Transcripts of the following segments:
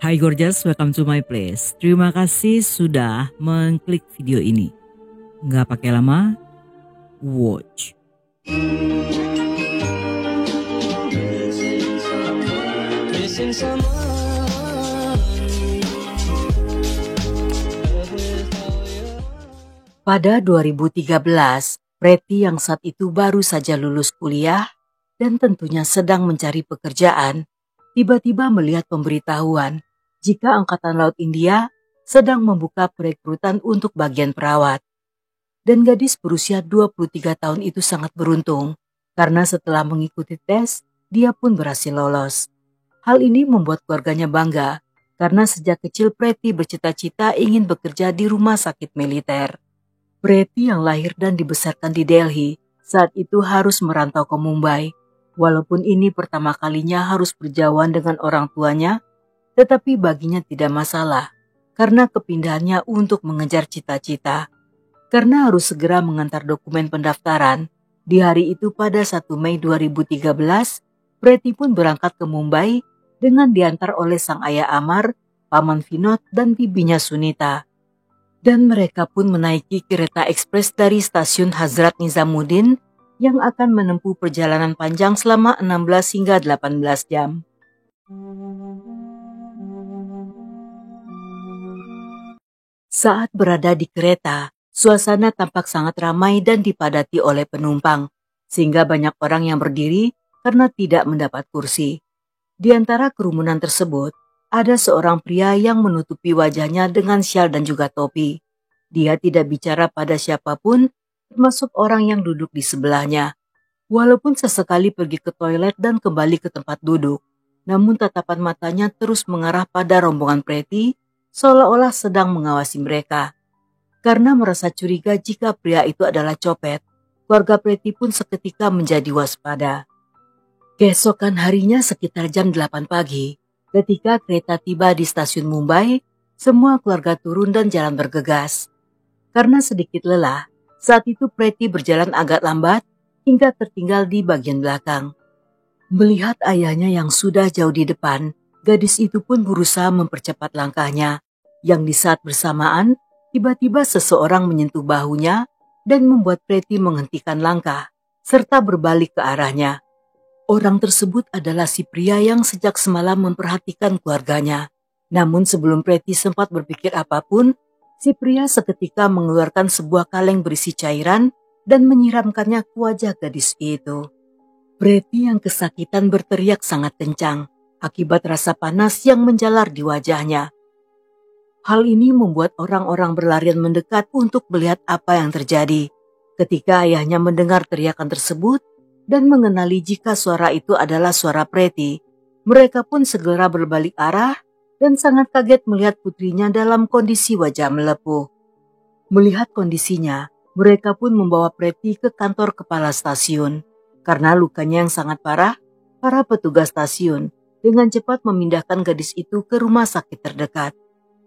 Hai Gorgeous, welcome to my place. Terima kasih sudah mengklik video ini. Nggak pakai lama, watch. Pada 2013, Preti yang saat itu baru saja lulus kuliah dan tentunya sedang mencari pekerjaan, tiba-tiba melihat pemberitahuan jika Angkatan Laut India sedang membuka perekrutan untuk bagian perawat. Dan gadis berusia 23 tahun itu sangat beruntung, karena setelah mengikuti tes, dia pun berhasil lolos. Hal ini membuat keluarganya bangga, karena sejak kecil Preti bercita-cita ingin bekerja di rumah sakit militer. Preti yang lahir dan dibesarkan di Delhi, saat itu harus merantau ke Mumbai. Walaupun ini pertama kalinya harus berjauhan dengan orang tuanya, tetapi baginya tidak masalah, karena kepindahannya untuk mengejar cita-cita. Karena harus segera mengantar dokumen pendaftaran, di hari itu pada 1 Mei 2013, Preti pun berangkat ke Mumbai dengan diantar oleh sang ayah Amar, paman Vinod, dan bibinya Sunita. Dan mereka pun menaiki kereta ekspres dari stasiun Hazrat Nizamuddin yang akan menempuh perjalanan panjang selama 16 hingga 18 jam. Saat berada di kereta, suasana tampak sangat ramai dan dipadati oleh penumpang, sehingga banyak orang yang berdiri karena tidak mendapat kursi. Di antara kerumunan tersebut, ada seorang pria yang menutupi wajahnya dengan syal dan juga topi. Dia tidak bicara pada siapapun, termasuk orang yang duduk di sebelahnya. Walaupun sesekali pergi ke toilet dan kembali ke tempat duduk, namun tatapan matanya terus mengarah pada rombongan Preti, seolah-olah sedang mengawasi mereka. Karena merasa curiga jika pria itu adalah copet, keluarga Preti pun seketika menjadi waspada. Keesokan harinya sekitar jam 8 pagi, ketika kereta tiba di stasiun Mumbai, semua keluarga turun dan jalan bergegas. Karena sedikit lelah, saat itu Preti berjalan agak lambat hingga tertinggal di bagian belakang. Melihat ayahnya yang sudah jauh di depan, gadis itu pun berusaha mempercepat langkahnya, yang di saat bersamaan tiba-tiba seseorang menyentuh bahunya dan membuat Preti menghentikan langkah, serta berbalik ke arahnya. Orang tersebut adalah si pria yang sejak semalam memperhatikan keluarganya. Namun sebelum Preti sempat berpikir apapun, si pria seketika mengeluarkan sebuah kaleng berisi cairan dan menyiramkannya ke wajah gadis itu. Preti yang kesakitan berteriak sangat kencang akibat rasa panas yang menjalar di wajahnya. Hal ini membuat orang-orang berlarian mendekat untuk melihat apa yang terjadi. Ketika ayahnya mendengar teriakan tersebut dan mengenali jika suara itu adalah suara Preti, mereka pun segera berbalik arah dan sangat kaget melihat putrinya dalam kondisi wajah melepuh. Melihat kondisinya, mereka pun membawa Preti ke kantor kepala stasiun. Karena lukanya yang sangat parah, para petugas stasiun dengan cepat memindahkan gadis itu ke rumah sakit terdekat.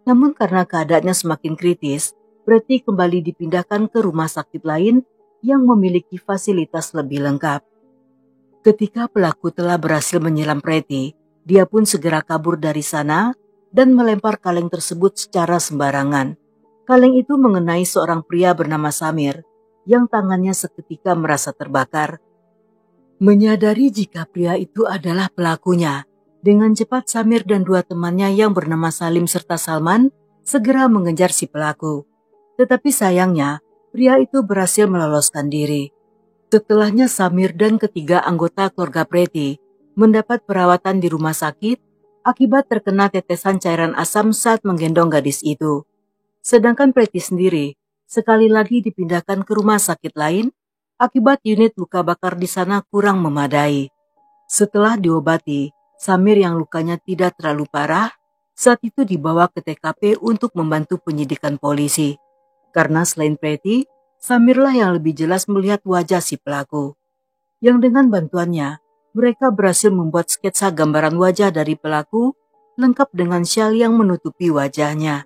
Namun karena keadaannya semakin kritis, Preti kembali dipindahkan ke rumah sakit lain yang memiliki fasilitas lebih lengkap. Ketika pelaku telah berhasil menyelam Preti, dia pun segera kabur dari sana dan melempar kaleng tersebut secara sembarangan. Kaleng itu mengenai seorang pria bernama Samir, yang tangannya seketika merasa terbakar. Menyadari jika pria itu adalah pelakunya, dengan cepat Samir dan dua temannya yang bernama Salim serta Salman segera mengejar si pelaku. Tetapi sayangnya, pria itu berhasil meloloskan diri. Setelahnya Samir dan ketiga anggota keluarga Preti mendapat perawatan di rumah sakit akibat terkena tetesan cairan asam saat menggendong gadis itu. Sedangkan Preti sendiri sekali lagi dipindahkan ke rumah sakit lain akibat unit luka bakar di sana kurang memadai. Setelah diobati, Samir yang lukanya tidak terlalu parah saat itu dibawa ke TKP untuk membantu penyidikan polisi. Karena selain Preti, Samirlah yang lebih jelas melihat wajah si pelaku. Yang dengan bantuannya, mereka berhasil membuat sketsa gambaran wajah dari pelaku lengkap dengan syal yang menutupi wajahnya.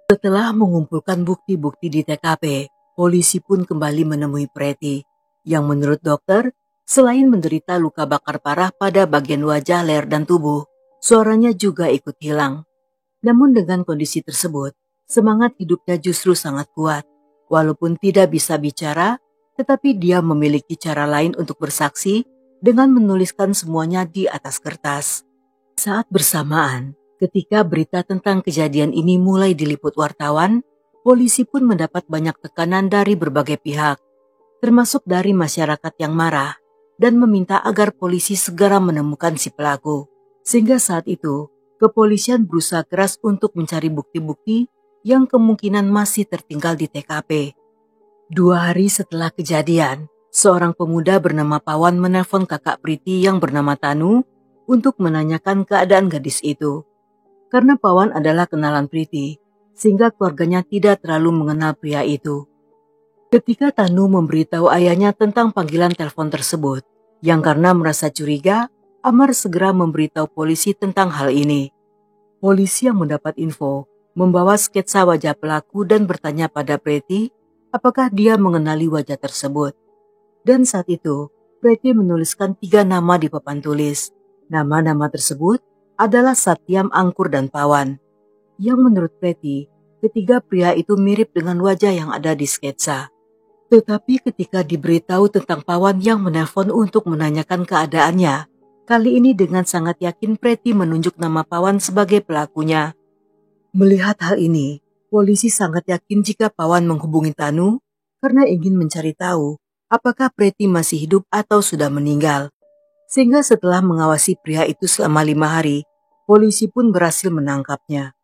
Setelah mengumpulkan bukti-bukti di TKP, polisi pun kembali menemui Preti, yang menurut dokter Selain menderita luka bakar parah pada bagian wajah, leher, dan tubuh, suaranya juga ikut hilang. Namun dengan kondisi tersebut, semangat hidupnya justru sangat kuat. Walaupun tidak bisa bicara, tetapi dia memiliki cara lain untuk bersaksi dengan menuliskan semuanya di atas kertas. Saat bersamaan, ketika berita tentang kejadian ini mulai diliput wartawan, polisi pun mendapat banyak tekanan dari berbagai pihak, termasuk dari masyarakat yang marah dan meminta agar polisi segera menemukan si pelaku. Sehingga saat itu, kepolisian berusaha keras untuk mencari bukti-bukti yang kemungkinan masih tertinggal di TKP. 2 hari setelah kejadian, seorang pemuda bernama Pawan menelpon kakak Priti yang bernama Tanu untuk menanyakan keadaan gadis itu. Karena Pawan adalah kenalan Priti, sehingga keluarganya tidak terlalu mengenal pria itu. Ketika Tanu memberitahu ayahnya tentang panggilan telepon tersebut, yang karena merasa curiga, Amar segera memberitahu polisi tentang hal ini. Polisi yang mendapat info membawa sketsa wajah pelaku dan bertanya pada Preti apakah dia mengenali wajah tersebut. Dan saat itu, Preti menuliskan 3 nama di papan tulis. Nama-nama tersebut adalah Satyam, Angkur, dan Pawan. Yang menurut Preti, ketiga pria itu mirip dengan wajah yang ada di sketsa. Tetapi ketika diberitahu tentang Pawan yang menelpon untuk menanyakan keadaannya, kali ini dengan sangat yakin Preti menunjuk nama Pawan sebagai pelakunya. Melihat hal ini, polisi sangat yakin jika Pawan menghubungi Tanu karena ingin mencari tahu apakah Preti masih hidup atau sudah meninggal. Sehingga setelah mengawasi pria itu selama 5 hari, polisi pun berhasil menangkapnya.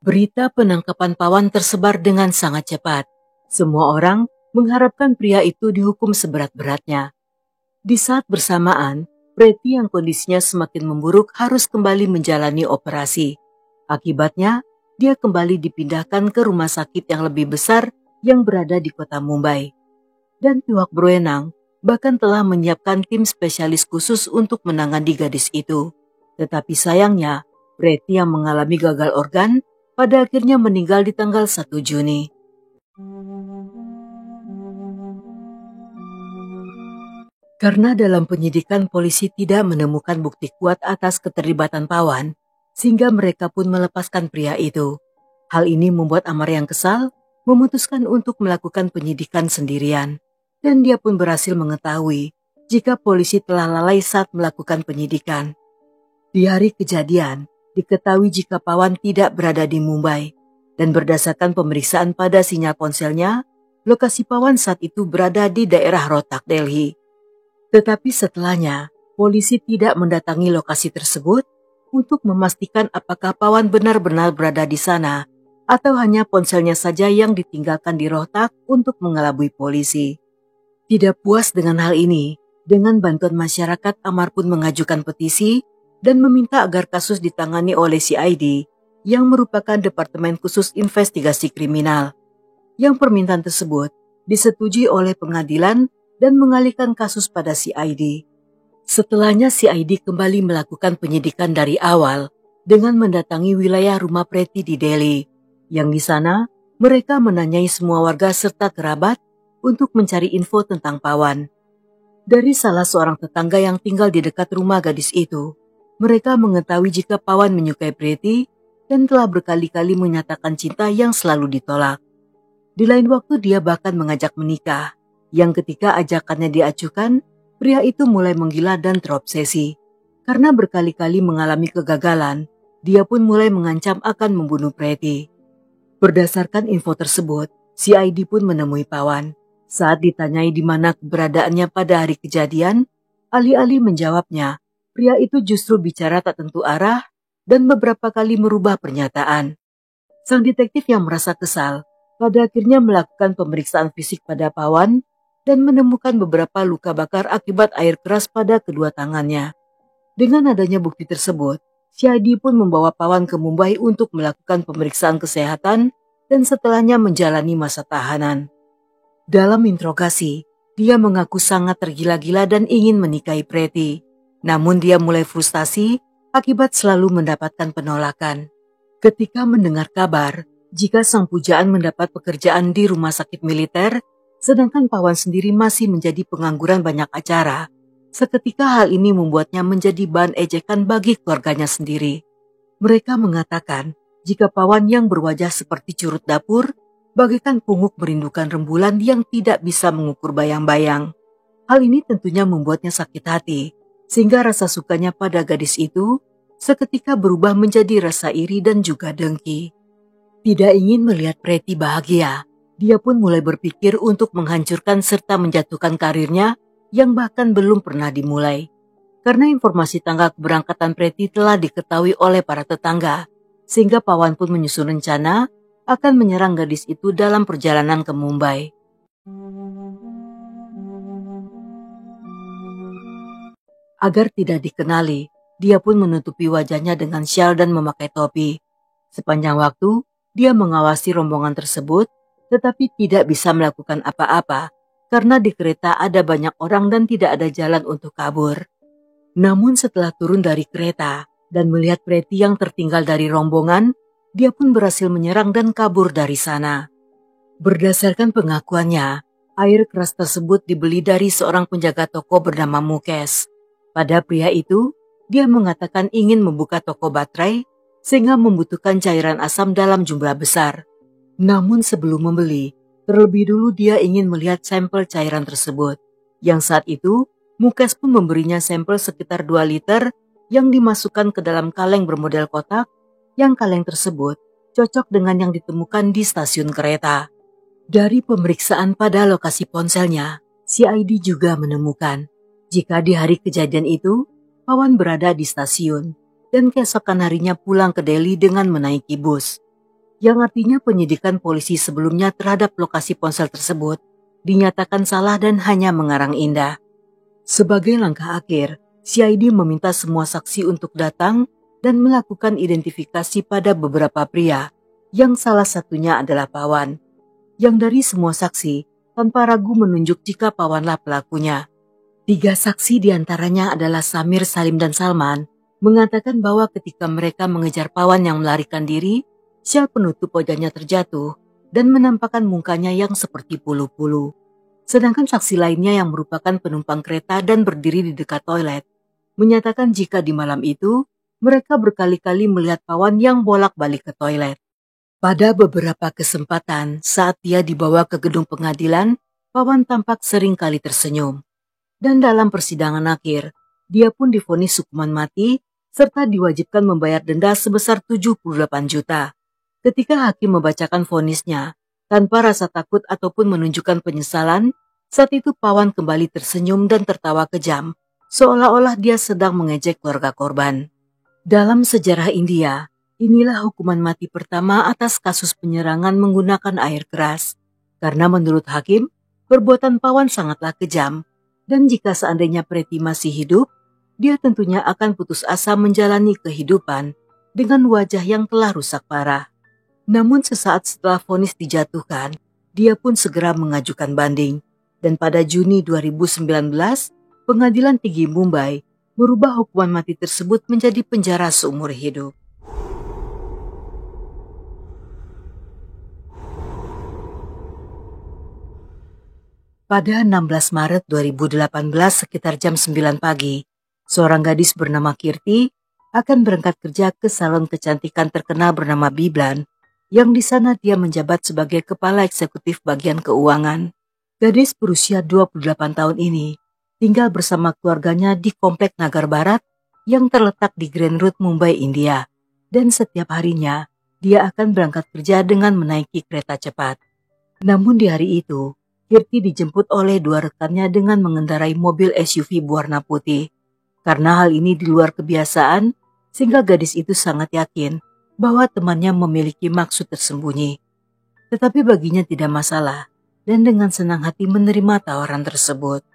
Berita penangkapan Pawan tersebar dengan sangat cepat. Semua orang mengharapkan pria itu dihukum seberat-beratnya. Di saat bersamaan, Preti yang kondisinya semakin memburuk harus kembali menjalani operasi. Akibatnya, dia kembali dipindahkan ke rumah sakit yang lebih besar yang berada di kota Mumbai. Dan pihak berwenang bahkan telah menyiapkan tim spesialis khusus untuk menangani gadis itu. Tetapi sayangnya, Preti yang mengalami gagal organ pada akhirnya meninggal di tanggal 1 Juni. Karena dalam penyidikan polisi tidak menemukan bukti kuat atas keterlibatan Pawan, sehingga mereka pun melepaskan pria itu. Hal ini membuat Amar yang kesal memutuskan untuk melakukan penyidikan sendirian. Dan dia pun berhasil mengetahui jika polisi telah lalai saat melakukan penyidikan. Di hari kejadian, diketahui jika Pawan tidak berada di Mumbai. Dan berdasarkan pemeriksaan pada sinyal ponselnya, lokasi Pawan saat itu berada di daerah Rohtak, Delhi. Tetapi setelahnya, polisi tidak mendatangi lokasi tersebut untuk memastikan apakah Pawan benar-benar berada di sana atau hanya ponselnya saja yang ditinggalkan di Rohtak untuk mengelabui polisi. Tidak puas dengan hal ini, dengan bantuan masyarakat Amar pun mengajukan petisi dan meminta agar kasus ditangani oleh CID yang merupakan Departemen Khusus Investigasi Kriminal. Yang permintaan tersebut disetujui oleh pengadilan dan mengalihkan kasus pada CID. Setelahnya CID kembali melakukan penyidikan dari awal dengan mendatangi wilayah rumah Preti di Delhi, yang di sana mereka menanyai semua warga serta kerabat untuk mencari info tentang Pawan. Dari salah seorang tetangga yang tinggal di dekat rumah gadis itu, mereka mengetahui jika Pawan menyukai Preti dan telah berkali-kali menyatakan cinta yang selalu ditolak. Di lain waktu dia bahkan mengajak menikah, yang ketika ajakannya diajukan, pria itu mulai menggila dan terobsesi. Karena berkali-kali mengalami kegagalan, dia pun mulai mengancam akan membunuh Preti. Berdasarkan info tersebut, CID pun menemui Pawan. Saat ditanyai di mana keberadaannya pada hari kejadian, alih-alih menjawabnya, pria itu justru bicara tak tentu arah dan beberapa kali merubah pernyataan. Sang detektif yang merasa kesal, pada akhirnya melakukan pemeriksaan fisik pada Pawan dan menemukan beberapa luka bakar akibat air keras pada kedua tangannya. Dengan adanya bukti tersebut, CID pun membawa Pawan ke Mumbai untuk melakukan pemeriksaan kesehatan dan setelahnya menjalani masa tahanan. Dalam interogasi, dia mengaku sangat tergila-gila dan ingin menikahi Preti. Namun dia mulai frustasi akibat selalu mendapatkan penolakan. Ketika mendengar kabar jika sang pujaan mendapat pekerjaan di rumah sakit militer, sedangkan Pawan sendiri masih menjadi pengangguran banyak acara, Seketika hal ini membuatnya menjadi bahan ejekan bagi keluarganya sendiri. Mereka mengatakan jika Pawan yang berwajah seperti curut dapur bagaikan pungguk merindukan rembulan yang tidak bisa mengukur bayang-bayang. Hal ini tentunya membuatnya sakit hati, sehingga rasa sukanya pada gadis itu seketika berubah menjadi rasa iri dan juga dengki. Tidak ingin melihat Preti bahagia, dia pun mulai berpikir untuk menghancurkan serta menjatuhkan karirnya yang bahkan belum pernah dimulai. Karena informasi tanggal keberangkatan Preti telah diketahui oleh para tetangga, sehingga Pawan pun menyusun rencana akan menyerang gadis itu dalam perjalanan ke Mumbai. Agar tidak dikenali, dia pun menutupi wajahnya dengan syal dan memakai topi. Sepanjang waktu, dia mengawasi rombongan tersebut, tetapi tidak bisa melakukan apa-apa karena di kereta ada banyak orang dan tidak ada jalan untuk kabur. Namun setelah turun dari kereta dan melihat Preti yang tertinggal dari rombongan, dia pun berhasil menyerang dan kabur dari sana. Berdasarkan pengakuannya, air keras tersebut dibeli dari seorang penjaga toko bernama Mukesh. Pada pria itu, dia mengatakan ingin membuka toko baterai sehingga membutuhkan cairan asam dalam jumlah besar. Namun sebelum membeli, terlebih dulu dia ingin melihat sampel cairan tersebut. Yang saat itu, Mukesh pun memberinya sampel sekitar 2 liter yang dimasukkan ke dalam kaleng bermodel kotak, yang kaleng tersebut cocok dengan yang ditemukan di stasiun kereta. Dari pemeriksaan pada lokasi ponselnya, CID juga menemukan jika di hari kejadian itu, Pawan berada di stasiun dan keesokan harinya pulang ke Delhi dengan menaiki bus. Yang artinya penyidikan polisi sebelumnya terhadap lokasi ponsel tersebut dinyatakan salah dan hanya mengarang indah. Sebagai langkah akhir, CID meminta semua saksi untuk datang dan melakukan identifikasi pada beberapa pria, yang salah satunya adalah Pawan. Yang dari semua saksi, tanpa ragu menunjuk jika Pawanlah pelakunya. 3 saksi diantaranya adalah Samir, Salim, dan Salman, mengatakan bahwa ketika mereka mengejar Pawan yang melarikan diri, syal penutup wajahnya terjatuh dan menampakkan mukanya yang seperti pulu-pulu. Sedangkan saksi lainnya yang merupakan penumpang kereta dan berdiri di dekat toilet, menyatakan jika di malam itu, mereka berkali-kali melihat Pawan yang bolak-balik ke toilet. Pada beberapa kesempatan saat dia dibawa ke gedung pengadilan, Pawan tampak sering kali tersenyum. Dan dalam persidangan akhir, dia pun divonis hukuman mati serta diwajibkan membayar denda sebesar 78 juta. Ketika hakim membacakan vonisnya, tanpa rasa takut ataupun menunjukkan penyesalan, saat itu Pawan kembali tersenyum dan tertawa kejam, seolah-olah dia sedang mengejek keluarga korban. Dalam sejarah India, inilah hukuman mati pertama atas kasus penyerangan menggunakan air keras. Karena menurut hakim, perbuatan Pawan sangatlah kejam, dan jika seandainya Preti masih hidup, dia tentunya akan putus asa menjalani kehidupan dengan wajah yang telah rusak parah. Namun sesaat setelah vonis dijatuhkan, dia pun segera mengajukan banding. Dan pada Juni 2019, Pengadilan Tinggi Mumbai merubah hukuman mati tersebut menjadi penjara seumur hidup. Pada 16 Maret 2018 sekitar jam 9 pagi, seorang gadis bernama Kirti akan berangkat kerja ke salon kecantikan terkenal bernama Biblan, yang di sana dia menjabat sebagai kepala eksekutif bagian keuangan. Gadis berusia 28 tahun ini tinggal bersama keluarganya di Komplek Nagar Barat yang terletak di Grand Road, Mumbai, India. Dan setiap harinya, dia akan berangkat kerja dengan menaiki kereta cepat. Namun di hari itu, Kirti dijemput oleh 2 rekannya dengan mengendarai mobil SUV berwarna putih. Karena hal ini di luar kebiasaan, sehingga gadis itu sangat yakin bahwa temannya memiliki maksud tersembunyi. Tetapi baginya tidak masalah, dan dengan senang hati menerima tawaran tersebut.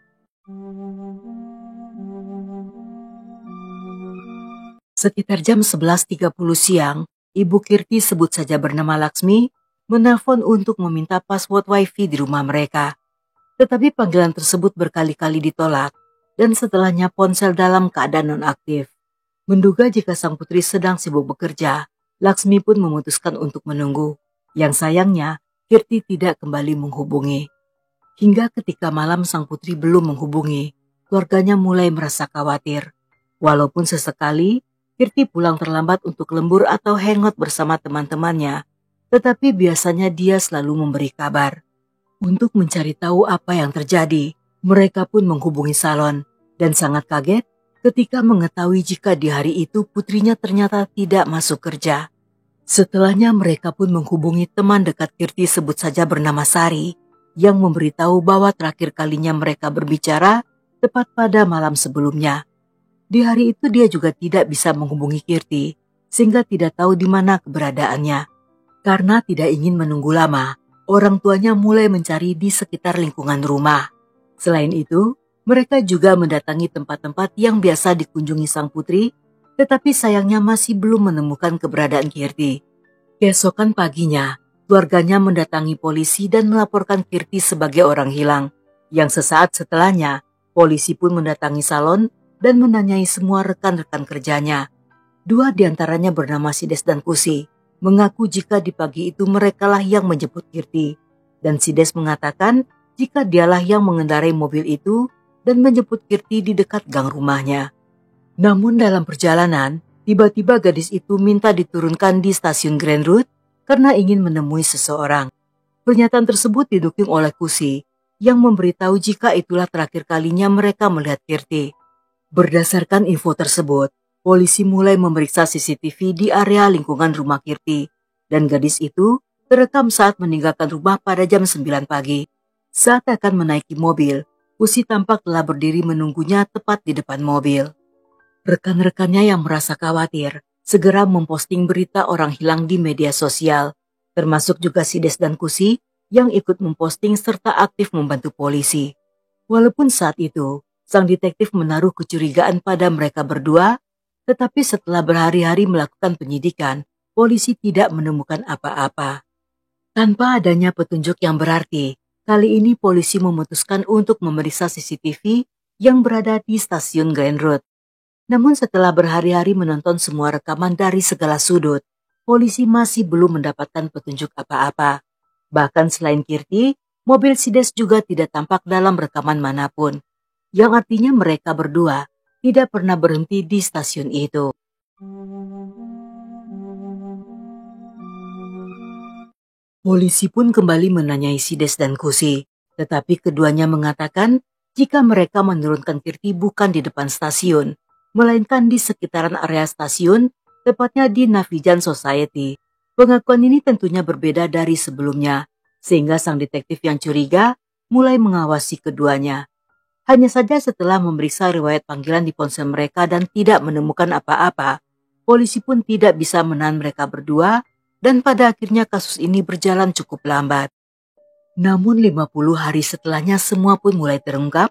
Sekitar jam 11.30 siang, Ibu Kirti, sebut saja bernama Laksmi, menelpon untuk meminta password wifi di rumah mereka. Tetapi panggilan tersebut berkali-kali ditolak, dan setelahnya ponsel dalam keadaan nonaktif. Menduga jika sang putri sedang sibuk bekerja, Laksmi pun memutuskan untuk menunggu. Yang sayangnya, Kirti tidak kembali menghubungi. Hingga ketika malam sang putri belum menghubungi, keluarganya mulai merasa khawatir. Walaupun sesekali Kirti pulang terlambat untuk lembur atau hangout bersama teman-temannya, tetapi biasanya dia selalu memberi kabar. Untuk mencari tahu apa yang terjadi, mereka pun menghubungi salon dan sangat kaget ketika mengetahui jika di hari itu putrinya ternyata tidak masuk kerja. Setelahnya mereka pun menghubungi teman dekat Kirti, sebut saja bernama Sari, yang memberitahu bahwa terakhir kalinya mereka berbicara tepat pada malam sebelumnya. Di hari itu dia juga tidak bisa menghubungi Kirti, sehingga tidak tahu di mana keberadaannya. Karena tidak ingin menunggu lama, orang tuanya mulai mencari di sekitar lingkungan rumah. Selain itu, mereka juga mendatangi tempat-tempat yang biasa dikunjungi sang putri, tetapi sayangnya masih belum menemukan keberadaan Kirti. Keesokan paginya, keluarganya mendatangi polisi dan melaporkan Kirti sebagai orang hilang. Yang sesaat setelahnya, polisi pun mendatangi salon dan menanyai semua rekan-rekan kerjanya. Dua diantaranya bernama Sides dan Kusi, mengaku jika di pagi itu merekalah yang menjemput Kirti. Dan Sides mengatakan jika dialah yang mengendarai mobil itu dan menjemput Kirti di dekat gang rumahnya. Namun dalam perjalanan, tiba-tiba gadis itu minta diturunkan di stasiun Grand Route karena ingin menemui seseorang. Pernyataan tersebut didukung oleh Kusi, yang memberitahu jika itulah terakhir kalinya mereka melihat Kirti. Berdasarkan info tersebut, polisi mulai memeriksa CCTV di area lingkungan rumah Kirti, dan gadis itu terekam saat meninggalkan rumah pada jam 9 pagi. Saat akan menaiki mobil, Kusi tampak telah berdiri menunggunya tepat di depan mobil. Rekan-rekannya yang merasa khawatir segera memposting berita orang hilang di media sosial, termasuk juga Sides dan Kusi yang ikut memposting serta aktif membantu polisi. Walaupun saat itu, sang detektif menaruh kecurigaan pada mereka berdua, tetapi setelah berhari-hari melakukan penyidikan, polisi tidak menemukan apa-apa. Tanpa adanya petunjuk yang berarti, kali ini polisi memutuskan untuk memeriksa CCTV yang berada di stasiun Grand Route. Namun setelah berhari-hari menonton semua rekaman dari segala sudut, polisi masih belum mendapatkan petunjuk apa-apa. Bahkan selain Kirti, mobil Sides juga tidak tampak dalam rekaman manapun, yang artinya mereka berdua tidak pernah berhenti di stasiun itu. Polisi pun kembali menanyai Sides dan Kusi, tetapi keduanya mengatakan jika mereka menurunkan Kirti bukan di depan stasiun, melainkan di sekitaran area stasiun, tepatnya di Navijan Society. Pengakuan ini tentunya berbeda dari sebelumnya, sehingga sang detektif yang curiga mulai mengawasi keduanya. Hanya saja setelah memeriksa riwayat panggilan di ponsel mereka dan tidak menemukan apa-apa, polisi pun tidak bisa menahan mereka berdua, dan pada akhirnya kasus ini berjalan cukup lambat. Namun 50 hari setelahnya semua pun mulai terungkap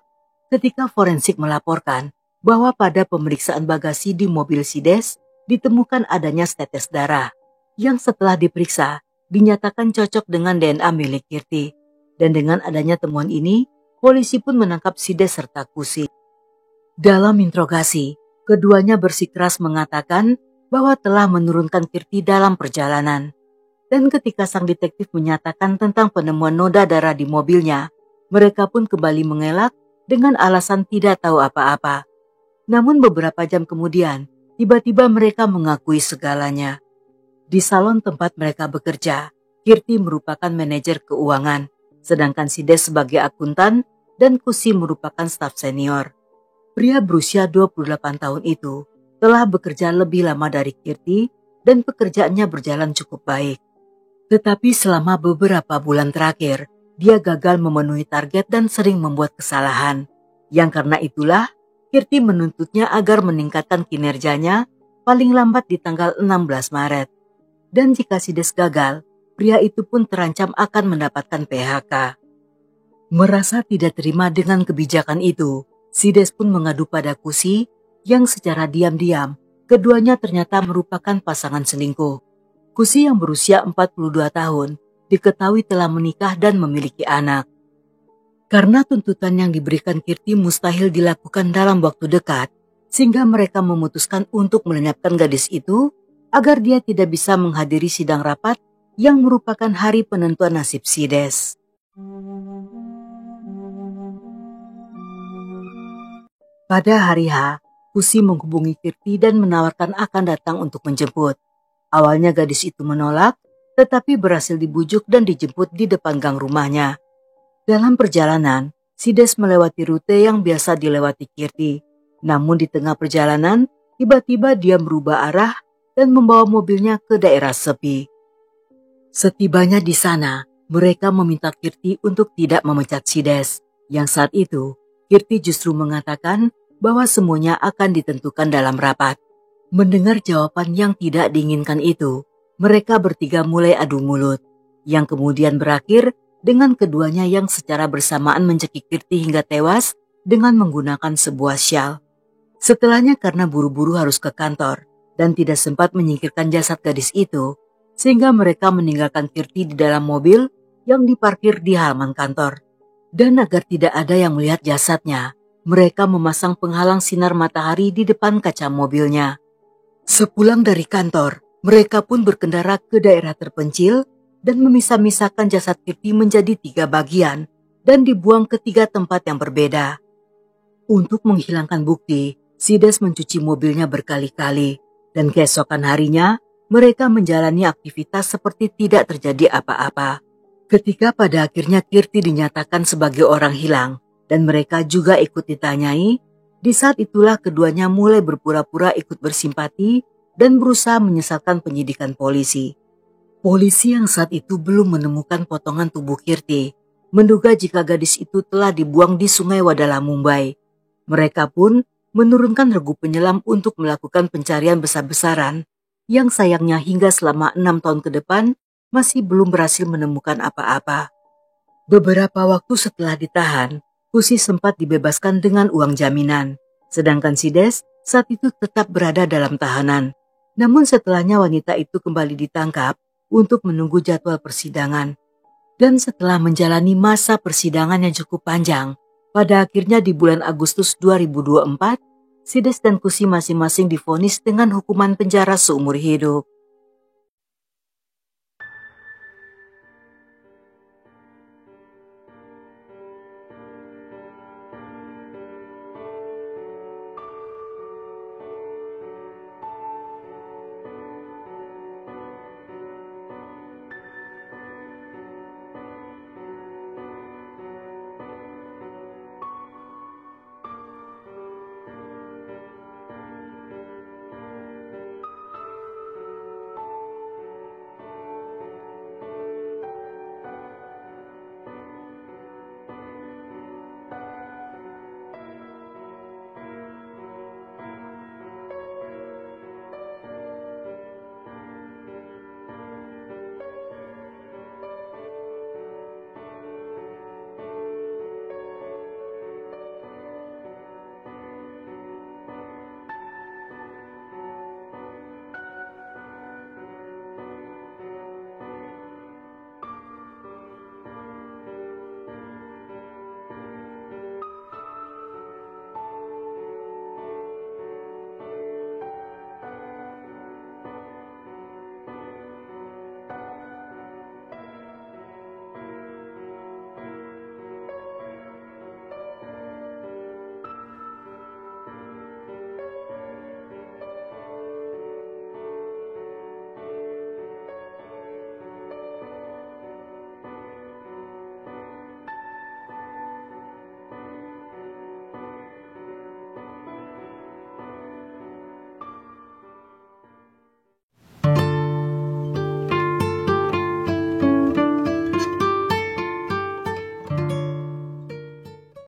ketika forensik melaporkan bahwa pada pemeriksaan bagasi di mobil Sides ditemukan adanya tetes darah yang setelah diperiksa dinyatakan cocok dengan DNA milik Kirti. Dan dengan adanya temuan ini, polisi pun menangkap Sides serta Kusi. Dalam interogasi, keduanya bersikeras mengatakan bahwa telah menurunkan Kirti dalam perjalanan. Dan ketika sang detektif menyatakan tentang penemuan noda darah di mobilnya, mereka pun kembali mengelak dengan alasan tidak tahu apa-apa. Namun beberapa jam kemudian, tiba-tiba mereka mengakui segalanya. Di salon tempat mereka bekerja, Kirti merupakan manajer keuangan, sedangkan Sides sebagai akuntan dan Kusi merupakan staf senior. Pria berusia 28 tahun itu telah bekerja lebih lama dari Kirti dan pekerjaannya berjalan cukup baik. Tetapi selama beberapa bulan terakhir, dia gagal memenuhi target dan sering membuat kesalahan. Yang karena itulah, Kirti menuntutnya agar meningkatkan kinerjanya paling lambat di tanggal 16 Maret. Dan jika Sides gagal, pria itu pun terancam akan mendapatkan PHK. Merasa tidak terima dengan kebijakan itu, Sides pun mengadu pada Kusi yang secara diam-diam keduanya ternyata merupakan pasangan selingkuh. Kusi yang berusia 42 tahun diketahui telah menikah dan memiliki anak. Karena tuntutan yang diberikan Kirti mustahil dilakukan dalam waktu dekat, sehingga mereka memutuskan untuk melenyapkan gadis itu agar dia tidak bisa menghadiri sidang rapat yang merupakan hari penentuan nasib Sides. Pada hari H, Kusi menghubungi Kirti dan menawarkan akan datang untuk menjemput. Awalnya gadis itu menolak, tetapi berhasil dibujuk dan dijemput di depan gang rumahnya. Dalam perjalanan, Sides melewati rute yang biasa dilewati Kirti. Namun di tengah perjalanan, tiba-tiba dia merubah arah dan membawa mobilnya ke daerah sepi. Setibanya di sana, mereka meminta Kirti untuk tidak memecat Sides. Yang saat itu, Kirti justru mengatakan bahwa semuanya akan ditentukan dalam rapat. Mendengar jawaban yang tidak diinginkan itu, mereka bertiga mulai adu mulut, yang kemudian berakhir dengan keduanya yang secara bersamaan mencekik Kirti hingga tewas dengan menggunakan sebuah syal. Setelahnya karena buru-buru harus ke kantor dan tidak sempat menyingkirkan jasad gadis itu, sehingga mereka meninggalkan Kirti di dalam mobil yang diparkir di halaman kantor. Dan agar tidak ada yang melihat jasadnya, mereka memasang penghalang sinar matahari di depan kaca mobilnya. Sepulang dari kantor, mereka pun berkendara ke daerah terpencil dan memisah-misahkan jasad Kirti menjadi 3 bagian dan dibuang ke 3 tempat yang berbeda. Untuk menghilangkan bukti, Sides mencuci mobilnya berkali-kali dan keesokan harinya mereka menjalani aktivitas seperti tidak terjadi apa-apa. Ketika pada akhirnya Kirti dinyatakan sebagai orang hilang dan mereka juga ikut ditanyai, di saat itulah keduanya mulai berpura-pura ikut bersimpati dan berusaha menyesalkan penyidikan polisi. Polisi yang saat itu belum menemukan potongan tubuh Kirti, menduga jika gadis itu telah dibuang di Sungai Wadala, Mumbai. Mereka pun menurunkan regu penyelam untuk melakukan pencarian besar-besaran, yang sayangnya hingga selama 6 tahun ke depan masih belum berhasil menemukan apa-apa. Beberapa waktu setelah ditahan, Kusi sempat dibebaskan dengan uang jaminan, sedangkan Sides saat itu tetap berada dalam tahanan. Namun setelahnya wanita itu kembali ditangkap untuk menunggu jadwal persidangan. Dan setelah menjalani masa persidangan yang cukup panjang, pada akhirnya di bulan Agustus 2024, Sides dan Kusi masing-masing divonis dengan hukuman penjara seumur hidup.